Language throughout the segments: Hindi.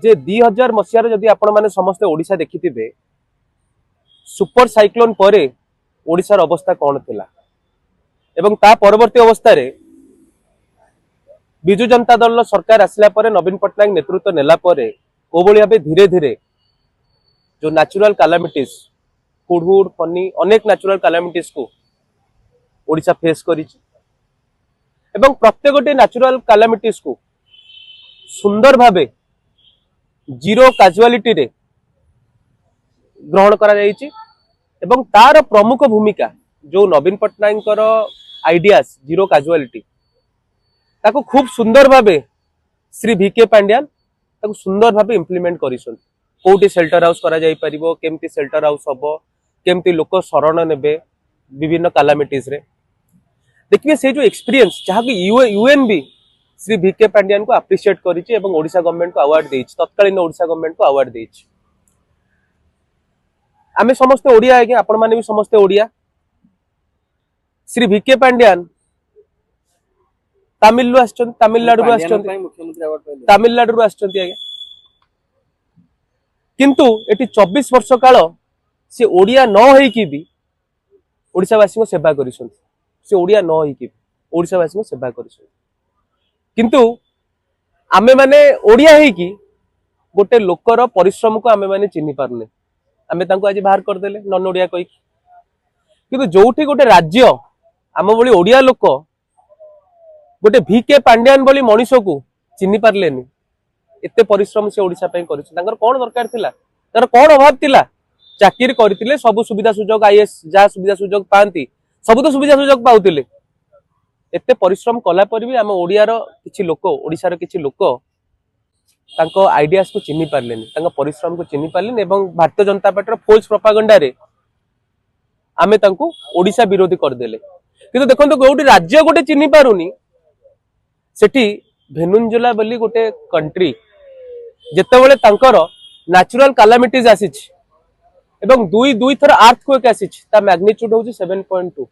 जे 2000 मसीहार जदि आपण माने समस्ते ओडिशा देखिथिबे सुपर साइक्लोन परे ओडिशार अवस्था कौन थिला एवं ता परवर्ती अवस्था रे बिजु जनता दल सरकार आसला परे नवीन पटनायक नेतृत्व नेला परे कोबोली भाबे धीरे धीरे जो नेचुरल कैलामिटीज हुडहुड फनी अनेक नेचुरल कैलामिटीज को ओडिशा फेस करिछि एवं प्रत्येक गोटे नेचुरल कैलामिटीज को सुंदर भाबे जीरो कैजुअलिटी रे ग्रहण करा जाइछि एवं तार प्रमुख भूमिका जो नवीन पटनायक आइडियाज जीरो कैजुअलिटी ताको खूब सुंदर भाबे श्री वीके पांड्यान ताको सुंदर भाबे इंप्लीमेंट करिसन कोठी शेल्टर हाउस करा जाई परिबो केमती शेल्टर हाउस हबो केमती लोक शरण नेबे विभिन्न कैलामिटीज रे देखिए से जो एक्सपीरियंस जहाँ की यूएन भी श्री वीके पांड्यान को अप्रिशिएट करिछि एवं ओडिशा गवर्नमेंट को अवार्ड देइछि तत्कालीन ओडिशा गवर्नमेंट को अवार्ड देइछि आमे समस्त ओडिया आगे आपण माने भी समस्त ओडिया श्री वीके पांड्यान तमिलनाडु आछन तमिलनाडु आछन तमिलनाडु आछन आगे किंतु एटी 24 वर्ष काल से ओडिया न होई की भी ओडिशावासी को सेवा करिसन से ओडिया न होई की ओडिशावासी को सेवा करिसन किंतु आमे माने ओडिया है कि गोटे लोकर परिश्रम को आमे माने चिन्हि पारने आमे तांको आज बाहर कर देले नन ओडिया कहि किंतु जोठी गोटे राज्य आम बली ओडिया लोक गोटे वीके पांड्यान बली मनीष को चिन्हि पारलेनी एते परिश्रम से ओडिशा पई करिछ तांकर कोन दरकार थिला तार कोन अभाव थिला चाकरी करथिले सब सुविधा सुजोग आईएएस जा सुविधा सुजोग पांती सब तो सुविधा सुजोग पाउतिले एते परिश्रम कला पर भी आम ओडियार किछि लोक ओडिशार किछि लोक तांको आइडियाज को चिन्हि पारलेनी तांको परिश्रम को चिन्हि पारलेनी एवं भारतीय जनता पार्टी रो फॉल्स प्रोपागेंडा रे आमे तांको ओडिशा विरोधी कर देले किंतु देखंतु गोटी राज्य गोटे चिन्हि पारुनी सेठी भेनुंजुला बोली गोटे कंट्री जेतेबेले तांकर नेचुरल कैलामिटीज आसीछ एवं दुई दुई थर अर्थक्वेक आसीछ ता मैग्नीट्यूड होची 7.2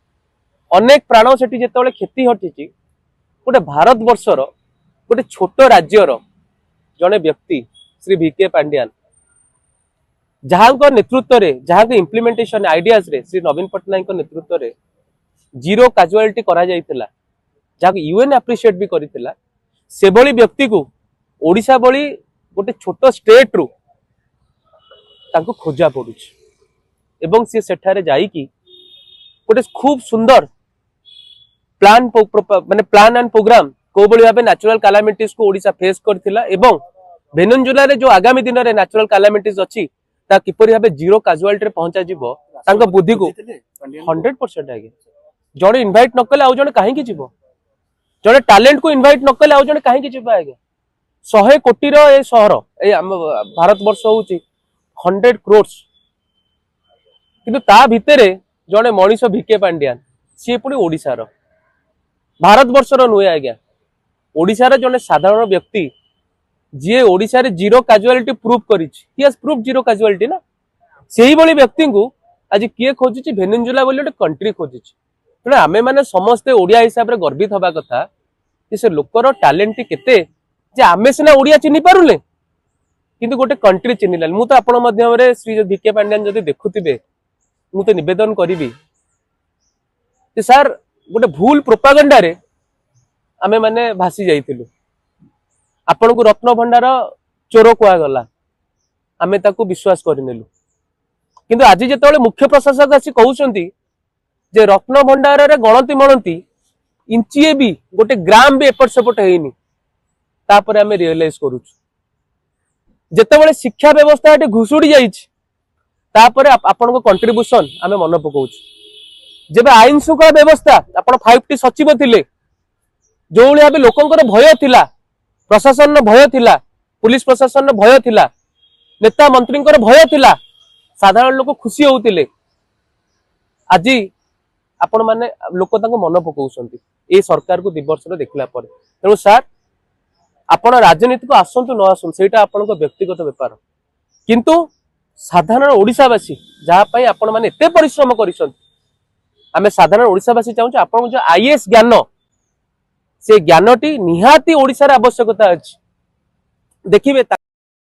अनेक प्राण सेठी जेतेबेले क्षति हटिची गोटे भारत वर्षर गोटे छोट राज्यर जने व्यक्ति श्री वीके पांड्यान जहां नेतृत्व रे जहां इम्प्लीमेंटेशन आइडियाज रे श्री नवीन पटनायक नेतृत्व रे जीरो कैजुअलिटी करा जाइतिला जहां यूएन अप्रिशिएट भी करितिला से भली व्यक्ति को ओडिशा भली गोटे छोट स्टेट रू तांको खोजा पड़ुछ एवं सी सेठारे जाई कि गोटे खूब सुंदर प्लान माने प्लान एंड प्रोग्राम को बली भाबे नेचुरल कैलामिटीज को ओडिशा फेस करथिला एवं भेनुंजुला रे जो आगामी दिन रे नेचुरल कैलामिटीज अछि ता किपरि भाबे जीरो कैजुअलिटी रे पहुंचा जिवो तांको बुद्धि को 100% आगे जणे इनवाइट नकले आउ जणे काहे कि जिवो जणे टैलेंट को इनवाइट नकले आउ जणे काहे कि जिवो आगे 100 कोटी रो ए शहर ए भारत वर्ष होउची 100 करोड़ किंतु ता भितरे जणे मनीष वीके पांड्यान सी पुणी ओडिशा रो भारत वर्षर नुहे आज्ञा ओडिशार जने साधारण व्यक्ति जी ओडिशा रे जीरो कैजुअलिटी प्रूव करिछि he has prove zero casualty ना सेही बली व्यक्ति को आज किए खोजिछि भेनेजुला बोली गोटे कंट्री खोजिछि तेणु आमे माने समस्ते ओडिया हिसाब रे गर्वित हबा कथा कि से लोकर टैलेंट केते जे आमे सिना ओडिया चिन्हि पारुले किंतु गोटे कंट्री चिन्हिलाल मु तो आपण माध्यम रे श्री वीके पांड्यान जदि देखुथिबे मु तो निवेदन करिवि जे सर गोटे भूल प्रोपागेंडा रे आमे माने भासी जाइतिलु आपण को रत्न भंडार चोर कुआ गला आमे ताको विश्वास करिनेलु किंतु आज जेतेबेले मुख्य प्रशासक आसी कहउचंती जे रत्न भंडार रे गणति मणति इंचिए भी गोटे ग्राम भी एपट सेपट हेइनी तापर आमे रियलाइज करूछु जेतेबेले शिक्षा व्यवस्था एटे घुसुडी जाइछि तापर आपण को कंट्रीब्यूशन आमे मन पकाउछु जेबे आईन शृंखला व्यवस्था आपण 5T सचिव थिले जो भाबे लोकंकर भय थिला प्रशासन भय थिला पुलिस प्रशासन भय थिला नेता मंत्री भय थिला साधारण लोक खुशी होउतिले आज आपण माने लोक ताको मन पकाउछंती ए सरकार को 2 वर्ष देखला पर तेणु सर आपण राजनीति को आसंतु न आसंतु सेटा आपण को व्यक्तिगत व्यापार किंतु साधारण ओडिशावासी जहाँ पाई आपण माने एते परिश्रम करिसंती आमे साधारण ओडिशावासी चाहूँ आपण जो आईएएस ज्ञान से ज्ञानटी निहाती ओडिशार आवश्यकता अछि देखिबे।